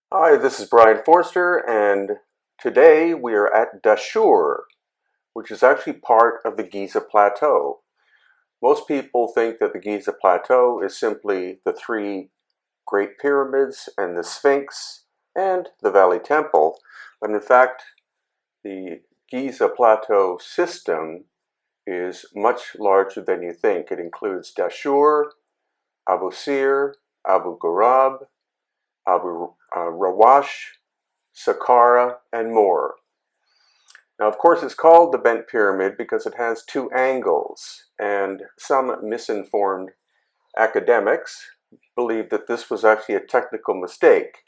Hi, this is Brian Forster, and today we are at Dashur, which is actually part of the Giza Plateau. Most people think that the Giza Plateau is simply the three Great Pyramids and the Sphinx and the Valley Temple, but in fact, the Giza Plateau system is much larger than you think. It includes Dashur, Abu Sir, Abu Ghurab, Abu Rawash, Saqqara, and more. Now, of course, it's called the bent pyramid because it has two angles, and some misinformed academics believe that this was actually a technical mistake,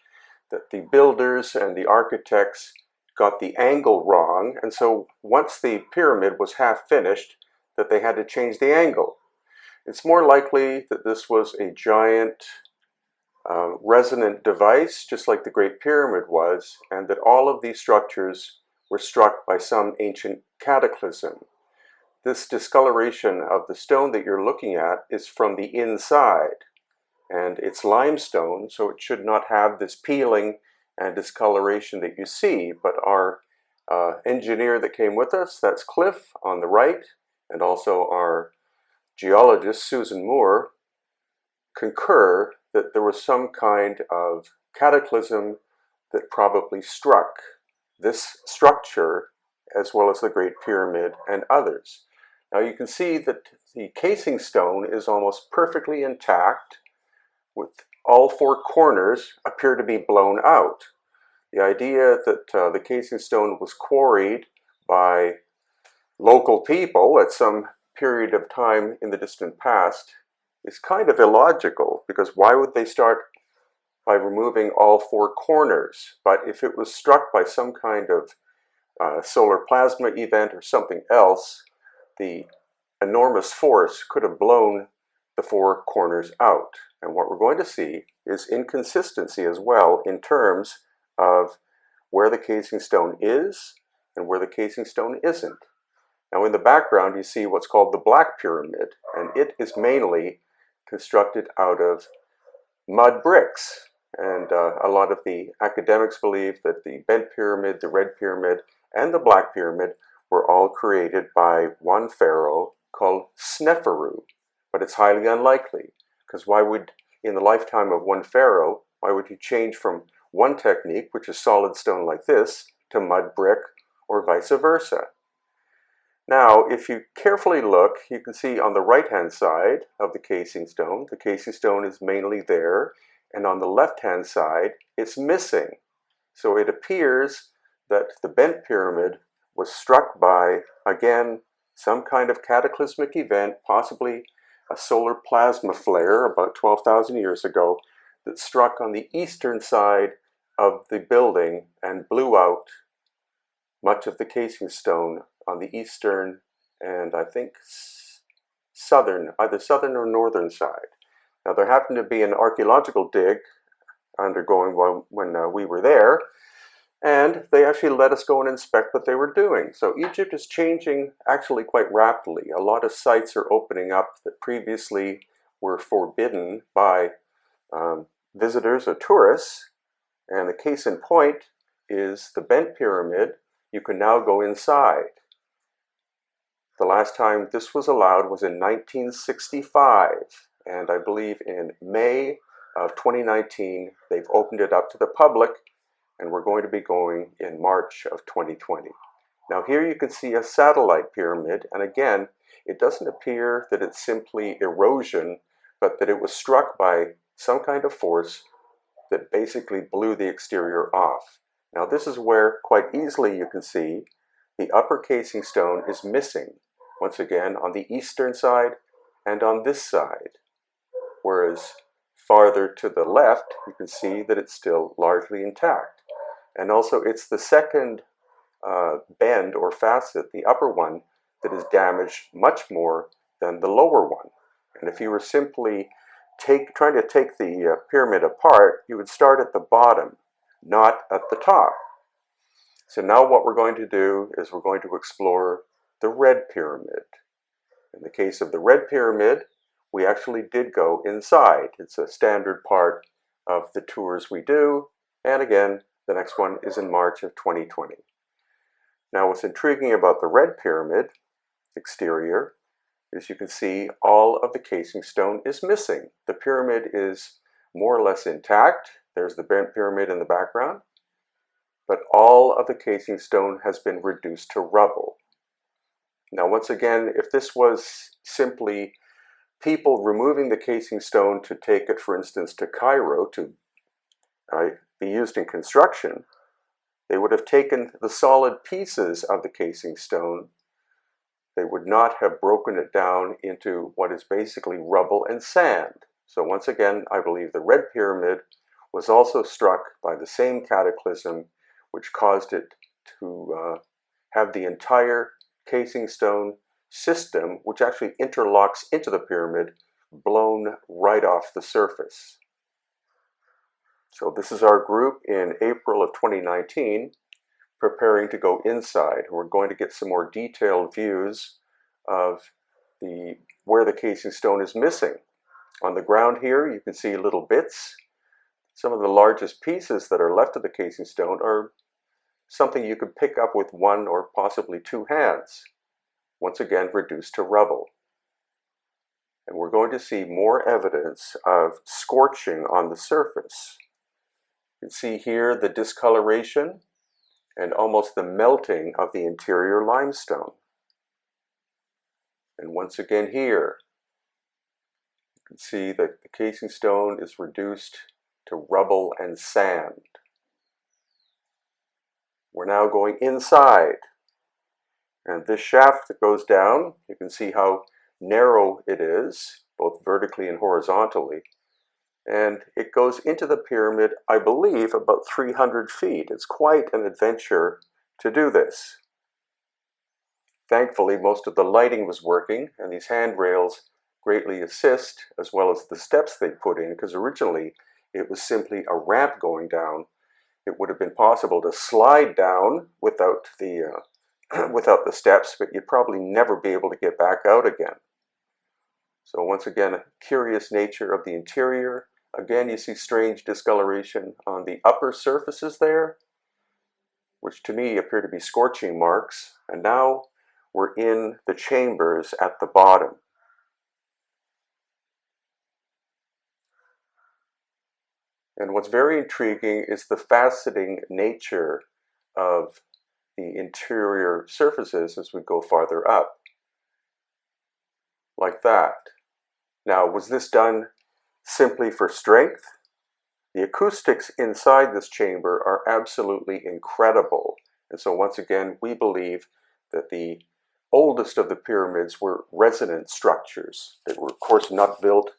that the builders and the architects got the angle wrong, and so once the pyramid was half finished, that they had to change the angle. It's more likely that this was a giant resonant device, just like the Great Pyramid was, and that all of these structures were struck by some ancient cataclysm. This discoloration of the stone that you're looking at is from the inside, and it's limestone, so it should not have this peeling and discoloration that you see, but our engineer that came with us, that's Cliff on the right, and also our geologist, Susan Moore, concur that there was some kind of cataclysm that probably struck this structure as well as the Great Pyramid and others. Now you can see that the casing stone is almost perfectly intact, with all four corners appear to be blown out. The idea that the casing stone was quarried by local people at some period of time in the distant past is kind of illogical, because why would they start by removing all four corners? But if it was struck by some kind of solar plasma event or something else, the enormous force could have blown the four corners out. And what we're going to see is inconsistency as well in terms of where the casing stone is and where the casing stone isn't. Now in the background you see what's called the Black Pyramid, and it is mainly constructed out of mud bricks. And a lot of the academics believe that the Bent Pyramid, the Red Pyramid, and the Black Pyramid were all created by one pharaoh called Sneferu. But it's highly unlikely, because why would, in the lifetime of one pharaoh, why would you change from one technique, which is solid stone like this, to mud brick, or vice versa? Now, if you carefully look, you can see on the right-hand side of the casing stone is mainly there, and on the left-hand side, it's missing. So it appears that the Bent Pyramid was struck by, again, some kind of cataclysmic event, possibly a solar plasma flare about 12,000 years ago, that struck on the eastern side of the building and blew out much of the casing stone on the eastern and I think southern, either southern or northern side. Now there happened to be an archaeological dig undergoing when we were there, and they actually let us go and inspect what they were doing. So Egypt is changing actually quite rapidly. A lot of sites are opening up that previously were forbidden by visitors or tourists, and the case in point is the Bent Pyramid. You can now go inside. The last time this was allowed was in 1965, and I believe in May of 2019 they've opened it up to the public, and we're going to be going in March of 2020. Now here you can see a satellite pyramid, and again, it doesn't appear that it's simply erosion, but that it was struck by some kind of force that basically blew the exterior off. Now this is where quite easily you can see the upper casing stone is missing, once again on the eastern side and on this side, whereas farther to the left you can see that it's still largely intact. And also it's the second bend or facet, the upper one, that is damaged much more than the lower one. And if you were simply trying to take the pyramid apart, you would start at the bottom, not at the top. So now what we're going to do is we're going to explore the Red Pyramid. In the case of the Red Pyramid, we actually did go inside. It's a standard part of the tours we do, And again, the next one is in March of 2020. Now, what's intriguing about the Red Pyramid exterior is you can see all of the casing stone is missing. The pyramid is more or less intact. There's the bent pyramid in the background, but all of the casing stone has been reduced to rubble. Now, once again, if this was simply people removing the casing stone to take it, for instance, to Cairo to be used in construction, they would have taken the solid pieces of the casing stone. They would not have broken it down into what is basically rubble and sand. So once again, I believe the Red Pyramid was also struck by the same cataclysm which caused it to have the entire casing stone system, which actually interlocks into the pyramid, blown right off the surface. So this is our group in April of 2019, preparing to go inside. We're going to get some more detailed views of where the casing stone is missing. On the ground here, you can see little bits. Some of the largest pieces that are left of the casing stone are something you could pick up with one or possibly two hands. Once again, reduced to rubble. And we're going to see more evidence of scorching on the surface. You can see here the discoloration and almost the melting of the interior limestone. And once again here, you can see that the casing stone is reduced to rubble and sand. We're now going inside. And this shaft that goes down, you can see how narrow it is, both vertically and horizontally. And it goes into the pyramid, I believe, about 300 feet. It's quite an adventure to do this. Thankfully, most of the lighting was working, and these handrails greatly assist, as well as the steps they put in, because originally it was simply a ramp going down. It would have been possible to slide down without the steps, but you'd probably never be able to get back out again. So once again, a curious nature of the interior. Again, you see strange discoloration on the upper surfaces there, which to me appear to be scorching marks. And now we're in the chambers at the bottom. And what's very intriguing is the faceting nature of the interior surfaces as we go farther up. Like that. Now, was this done simply for strength? The acoustics inside this chamber are absolutely incredible. And so once again, we believe that the oldest of the pyramids were resonant structures. They were, of course, not built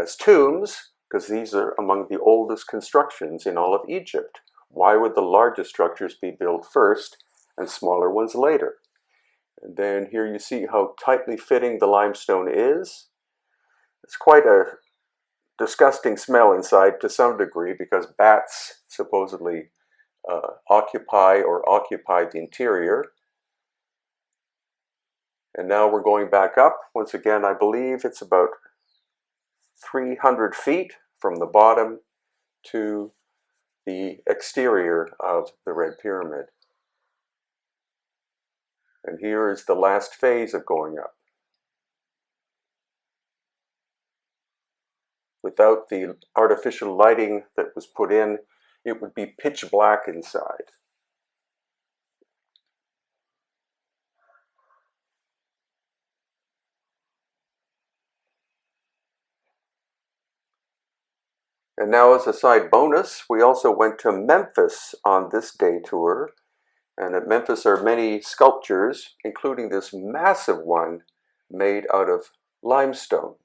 as tombs, because these are among the oldest constructions in all of Egypt. Why would the largest structures be built first and smaller ones later? And then here you see how tightly fitting the limestone is. It's quite a disgusting smell inside to some degree, because bats supposedly occupied the interior. And now we're going back up. Once again, I believe it's about 300 feet from the bottom to the exterior of the Red Pyramid. And here is the last phase of going up. Without the artificial lighting that was put in, it would be pitch black inside. And now, as a side bonus, we also went to Memphis on this day tour. And at Memphis are many sculptures, including this massive one made out of limestone.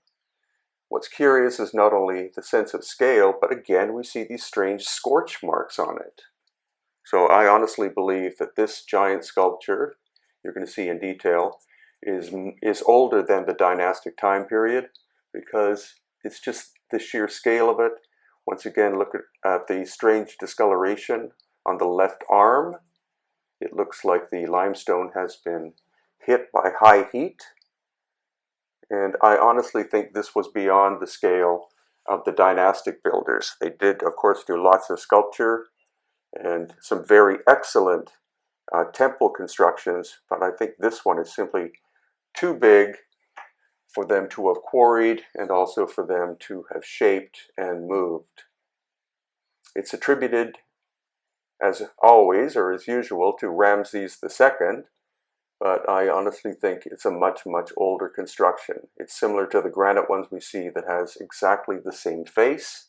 What's curious is not only the sense of scale, but again, we see these strange scorch marks on it. So I honestly believe that this giant sculpture, you're going to see in detail, is older than the dynastic time period, because it's just the sheer scale of it. Once again, look at the strange discoloration on the left arm. It looks like the limestone has been hit by high heat. And I honestly think this was beyond the scale of the dynastic builders. They did, of course, do lots of sculpture, and some very excellent temple constructions, but I think this one is simply too big for them to have quarried and also for them to have shaped and moved. It's attributed, as always or as usual, to Ramses II, but I honestly think it's a much, much older construction. It's similar to the granite ones we see that has exactly the same face.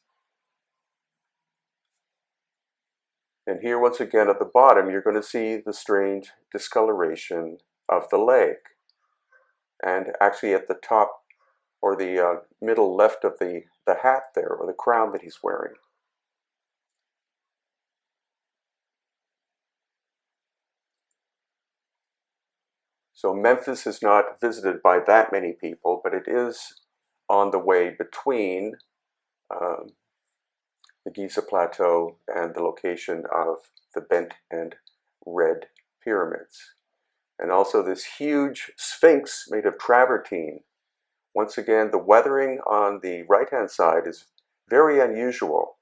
And here, once again, at the bottom, you're going to see the strange discoloration of the leg. And actually at the top, or the middle left of the hat there, or the crown that he's wearing. So Memphis is not visited by that many people, but it is on the way between the Giza Plateau and the location of the Bent and Red pyramids. And also this huge sphinx made of travertine. Once again, the weathering on the right-hand side is very unusual,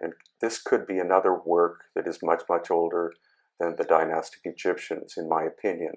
and this could be another work that is much, much older than the dynastic Egyptians, in my opinion.